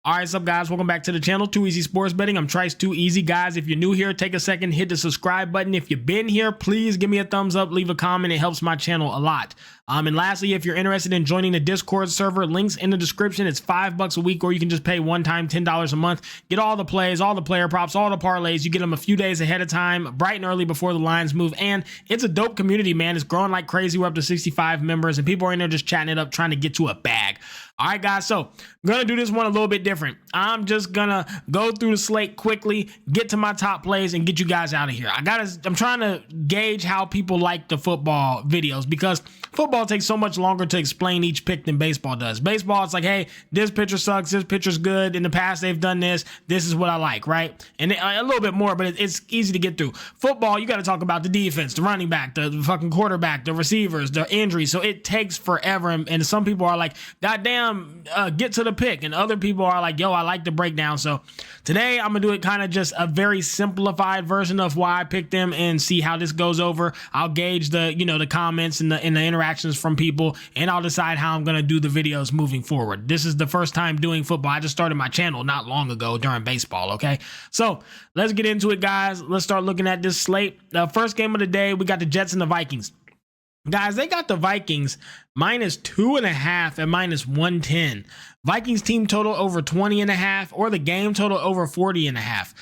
All right, what's up, guys? Welcome back to the channel, Too Easy Sports Betting. I'm Trice Too Easy. Guys, if you're new here, take a second, hit the subscribe button. If you've been here, please give me a thumbs up, leave a comment. It helps my channel a lot. And lastly, if you're interested in joining the Discord server, links in the description. It's $5 a week, or you can just pay one time $10 a month. Get all the plays, all the player props, all the parlays. You get them a few days ahead of time, bright and early before the lines move. And it's a dope community, man. It's growing like crazy. We're up to 65 members, and people are in there just chatting it up, trying to get to a bag. All right, guys, so I'm going to do this one a little bit different. I'm just going to go through the slate quickly, get to my top plays, and get you guys out of here. I'm trying to gauge how people like the football videos, because football takes so much longer to explain each pick than baseball does. Baseball, it's like, hey, this pitcher sucks, this pitcher's good. In the past, they've done this. This is what I like, right? And a little bit more, but it's easy to get through. Football, you got to talk about the defense, the running back, the fucking quarterback, the receivers, the injuries. So it takes forever. And some people are like, God damn, get to the pick. And other people are like, yo, I like the breakdown. So today I'm gonna do it kind of just a very simplified version of why I picked them and see how this goes over. I'll gauge the, the comments and the interactions from people, and I'll decide how I'm gonna do the videos moving forward. This is the first time doing football. I just started my channel not long ago during baseball. Okay, so let's get into it, guys. Let's start looking at this slate. The first game of the day, we got the Jets and the Vikings. Guys, they got the Vikings -2.5 at -110. Vikings team total over 20.5, or the game total over 40.5.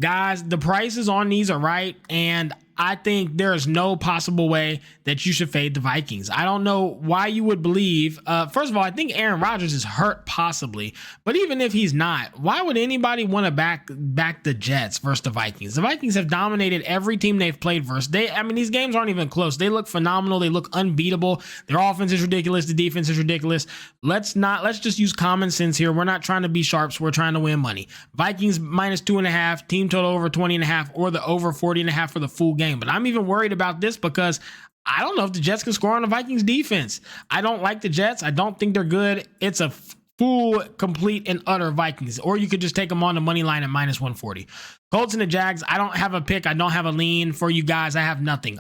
Guys, the prices on these are right, and I think there is no possible way that you should fade the Vikings. I don't know why you would believe. First of all, I think Aaron Rodgers is hurt possibly, but even if he's not, why would anybody want to back the Jets versus the Vikings? The Vikings have dominated every team they've played versus. These games aren't even close. They look phenomenal. They look unbeatable. Their offense is ridiculous. The defense is ridiculous. Let's just use common sense here. We're not trying to be sharps. We're trying to win money. Vikings -2.5, team total over 20.5, or the over 40.5 for the full game. But I'm even worried about this because I don't know if the Jets can score on the Vikings defense. I don't like the Jets. I don't think they're good. It's a full, complete, and utter Vikings. Or you could just take them on the money line at -140. Colts and the Jags, I don't have a pick. I don't have a lean for you guys. I have nothing.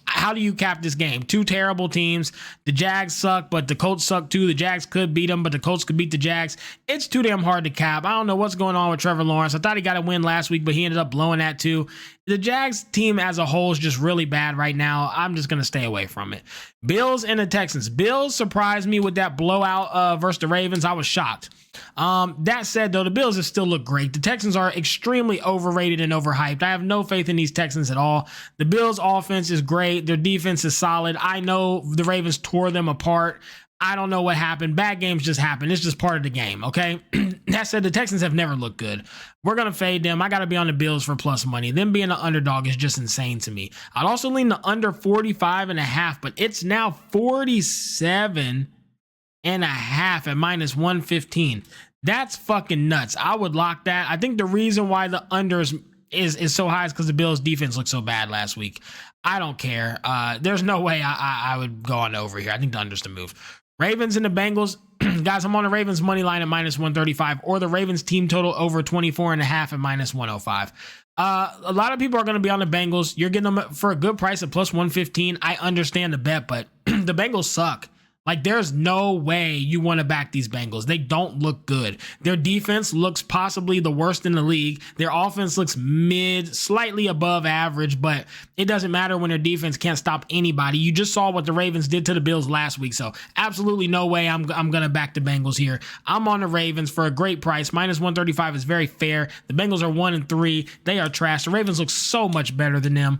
How do you cap this game? Two terrible teams. The Jags suck, but the Colts suck too. The Jags could beat them, but the Colts could beat the Jags. It's too damn hard to cap. I don't know what's going on with Trevor Lawrence. I thought he got a win last week, but he ended up blowing that too. The Jags team as a whole is just really bad right now. I'm just going to stay away from it. Bills and the Texans. Bills surprised me with that blowout versus the Ravens. I was shocked. That said, though, the Bills have still look great. The Texans are extremely overrated and overhyped. I have no faith in these Texans at all. The Bills' offense is great. Their defense is solid. I know the Ravens tore them apart. I don't know what happened. Bad games just happen. It's just part of the game, okay? That said, the Texans have never looked good. We're going to fade them. I got to be on the Bills for plus money. Them being an underdog is just insane to me. I'd also lean the under 45.5, but it's now 47.5 at -115. That's fucking nuts. I would lock that. I think the reason why the unders is so high is because the Bills defense looked so bad last week. I don't care. There's no way I would go on over here. I think the under's the move. Ravens and the Bengals. Guys, I'm on the Ravens money line at -135, or the Ravens team total over 24.5 at -105. A lot of people are going to be on the Bengals. You're getting them for a good price at +115. I understand the bet, but the Bengals suck. Like, there's no way you want to back these Bengals. They don't look good. Their defense looks possibly the worst in the league. Their offense looks mid, slightly above average, but it doesn't matter when their defense can't stop anybody. You just saw what the Ravens did to the Bills last week, so absolutely no way I'm going to back the Bengals here. I'm on the Ravens for a great price. -135 is very fair. The Bengals are 1-3. They are trash. The Ravens look so much better than them.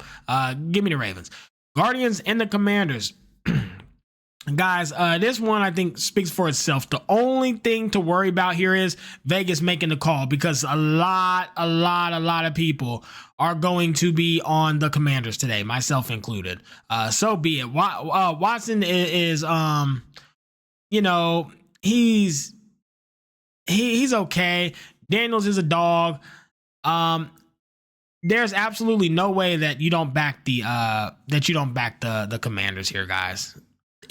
Give me the Ravens. Guardians and the Commanders. Guys, this one I think speaks for itself. The only thing to worry about here is Vegas making the call, because a lot of people are going to be on the Commanders today, myself included. So be it. Watson is he's okay. Daniels is a dog. There's absolutely no way that you don't back the Commanders here, guys.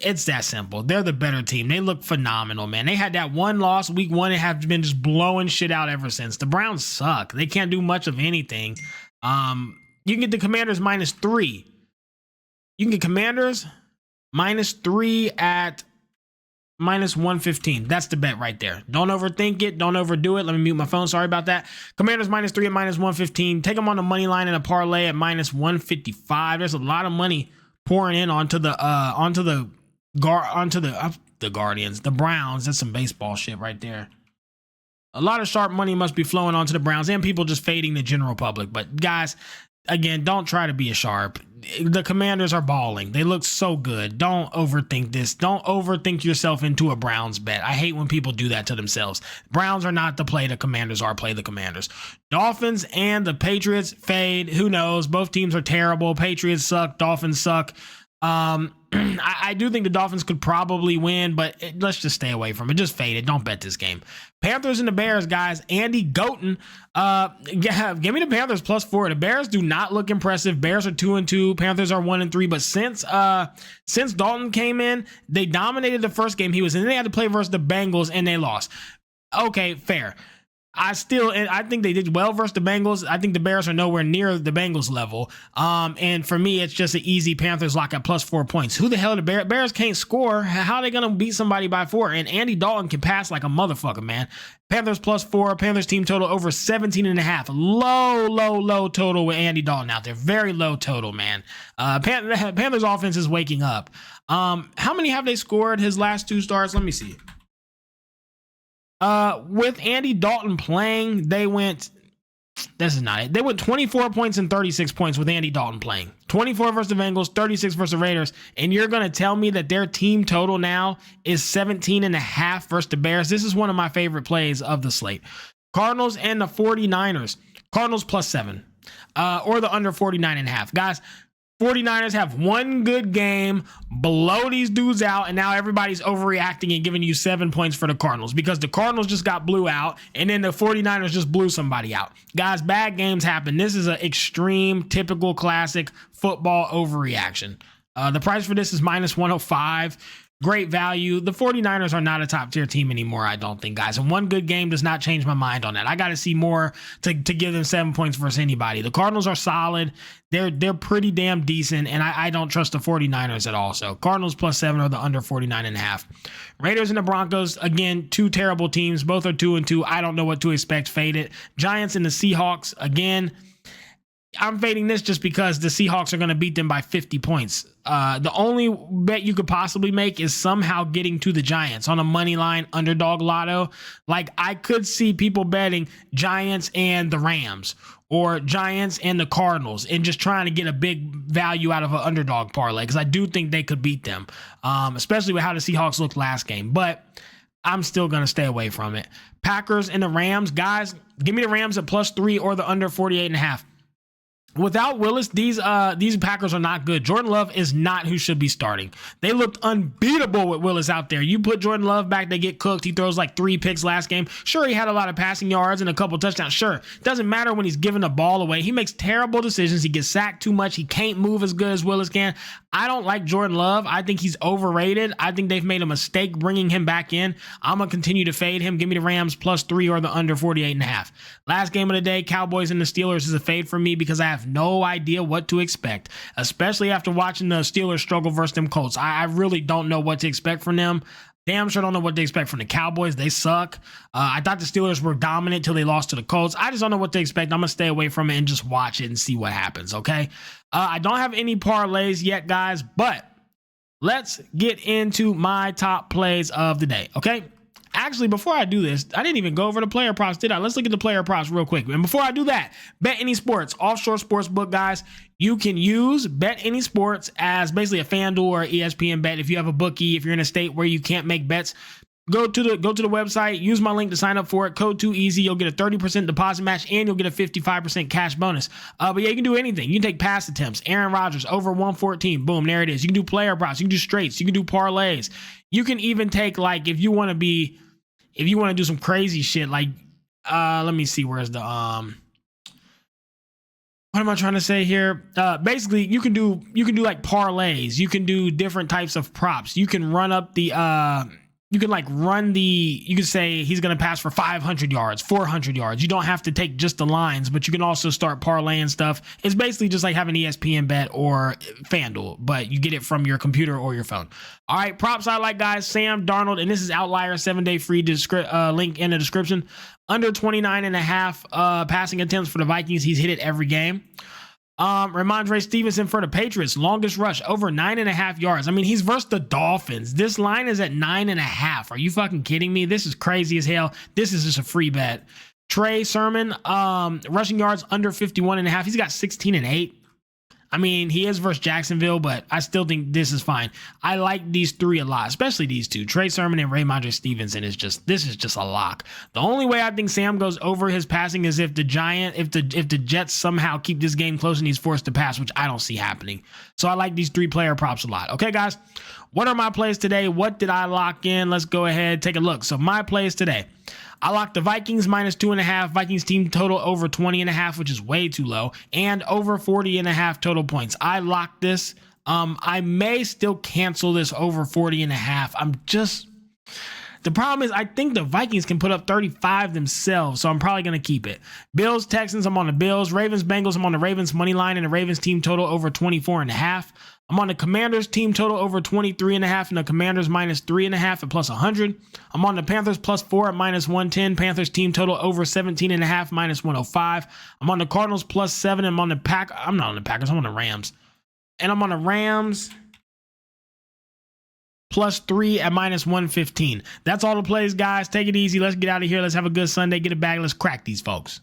It's that simple. They're the better team. They look phenomenal, man. They had that one loss week 1 and have been just blowing shit out ever since. The Browns suck. They can't do much of anything. You can get the Commanders -3. You can get Commanders -3 at minus 115. That's the bet right there. Don't overthink it. Don't overdo it. Let me mute my phone. Sorry about that. Commanders -3 at minus 115. Take them on the money line in a parlay at minus 155. There's a lot of money pouring in onto the Guardians, the Browns. That's some baseball shit right there. A lot of sharp money must be flowing onto the Browns and people just fading the general public. But guys, again, don't try to be a sharp. The Commanders are balling. They look so good. Don't overthink this. Don't overthink yourself into a Browns bet. I hate when people do that to themselves. Browns are not the play. The Commanders are play. The Commanders. Dolphins and the Patriots fade. Who knows? Both teams are terrible. Patriots suck. Dolphins suck. I do think the Dolphins could probably win, but let's just stay away from it. Just fade it. Don't bet this game. Panthers and the Bears, guys. Andy Goten. Give me the Panthers +4. The Bears do not look impressive. Bears are 2-2. Panthers are 1-3. But since Dalton came in, they dominated the first game he was in. Then they had to play versus the Bengals, and they lost. Okay, fair. I think they did well versus the Bengals. I think the Bears are nowhere near the Bengals level. And for me, it's just an easy Panthers lock at +4 points. Who the hell are the Bears? Bears can't score. How are they going to beat somebody by 4? And Andy Dalton can pass like a motherfucker, man. Panthers +4. Panthers team total over 17.5. Low total with Andy Dalton out there. Very low total, man. Panthers offense is waking up. How many have they scored his last 2 starts? Let me see. With Andy Dalton playing, they went, this is not it. They went 24 points and 36 points with Andy Dalton playing. 24 versus the Bengals, 36 versus the Raiders. And you're going to tell me that their team total now is 17.5 versus the Bears. This is one of my favorite plays of the slate. Cardinals and the 49ers. Cardinals +7, or the under 49.5. Guys, 49ers have one good game, blow these dudes out, and now everybody's overreacting and giving you 7 points for the Cardinals because the Cardinals just got blew out, and then the 49ers just blew somebody out. Guys, bad games happen. This is an extreme, typical, classic football overreaction. The price for this is -105. Great value. The 49ers are not a top tier team anymore, I don't think, guys. And one good game does not change my mind on that. I got to see more to give them 7 points versus anybody. The Cardinals are solid. They're pretty damn decent, and I don't trust the 49ers at all. So Cardinals +7 or the under 49.5. Raiders and the Broncos, again, 2 terrible teams. Both are 2-2. I don't know what to expect. Fade it. Giants and the Seahawks, again, I'm fading this just because the Seahawks are going to beat them by 50 points. The only bet you could possibly make is somehow getting to the Giants on a money line underdog lotto. Like, I could see people betting Giants and the Rams or Giants and the Cardinals and just trying to get a big value out of an underdog parlay because I do think they could beat them, especially with how the Seahawks looked last game. But I'm still going to stay away from it. Packers and the Rams. Guys, give me the Rams at +3 or the under 48.5. Without Willis, these Packers are not good. Jordan Love is not who should be starting. They looked unbeatable with Willis out there. You put Jordan Love back, they get cooked. He throws like 3 picks last game. Sure, he had a lot of passing yards and a couple touchdowns. Sure, doesn't matter when he's giving the ball away. He makes terrible decisions. He gets sacked too much. He can't move as good as Willis can. I don't like Jordan Love. I think he's overrated. I think they've made a mistake bringing him back in. I'm going to continue to fade him. Give me the Rams +3 or the under 48.5. Last game of the day, Cowboys and the Steelers is a fade for me because I have no idea what to expect, especially after watching the Steelers struggle versus them Colts. I really don't know what to expect from them. Damn sure don't know what to expect from the Cowboys. They suck. I thought the Steelers were dominant till they lost to the Colts. I just don't know what to expect. I'm going to stay away from it and just watch it and see what happens, okay? I don't have any parlays yet, guys, but let's get into my top plays of the day, okay? Actually, before I do this, I didn't even go over the player props, did I? Let's look at the player props real quick. And before I do that, Bet Any Sports, offshore sports book, guys. You can use Bet Any Sports as basically a FanDuel or ESPN bet. If you have a bookie, if you're in a state where you can't make bets, go to the website, use my link to sign up for it. Code 2EASY. You'll get a 30% deposit match and you'll get a 55% cash bonus. But yeah, you can do anything. You can take pass attempts. Aaron Rodgers over 114. Boom, there it is. You can do player props. You can do straights. You can do parlays. You can even take, like, if you want to do some crazy shit, like, let me see, where's the, what am I trying to say here? Basically, you can do like parlays. You can do different types of props. You can run up the, you can like you can say he's going to pass for 500 yards, 400 yards. You don't have to take just the lines, but you can also start parlaying stuff. It's basically just like having ESPN bet or FanDuel, but you get it from your computer or your phone. All right, props I like, guys. Sam Darnold, and this is Outlier, 7-day free link in the description. Under 29.5 passing attempts for the Vikings. He's hit it every game. Ramondre Stevenson for the Patriots, longest rush over 9.5 yards. I mean, he's versus the Dolphins. This line is at 9.5. Are you fucking kidding me? This is crazy as hell. This is just a free bet. Trey Sermon, rushing yards under 51.5. He's got 16-8. I mean, he is versus Jacksonville, but I still think this is fine. I like these three a lot, especially these two. Trey Sermon and Ramondre Stevenson this is just a lock. The only way I think Sam goes over his passing is if the Jets somehow keep this game close and he's forced to pass, which I don't see happening. So I like these 3-player props a lot. Okay, guys, what are my plays today? What did I lock in? Let's go ahead, take a look. So my plays today. I locked the Vikings -2.5, Vikings team total over 20.5, which is way too low, and over 40.5 total points. I locked this. I may still cancel this over 40.5. The problem is I think the Vikings can put up 35 themselves, so I'm probably going to keep it. Bills, Texans, I'm on the Bills. Ravens, Bengals, I'm on the Ravens money line and the Ravens team total over 24.5. I'm on the Commanders team total over 23.5 and the Commanders -3.5 at +100. I'm on the Panthers +4 at -110. Panthers team total over 17.5 -105. I'm on the Cardinals +7. I'm on the I'm not on the Packers. I'm on the Rams. And I'm on the Rams +3 at -115. That's all the plays, guys. Take it easy. Let's get out of here. Let's have a good Sunday. Get it back. Let's crack these folks.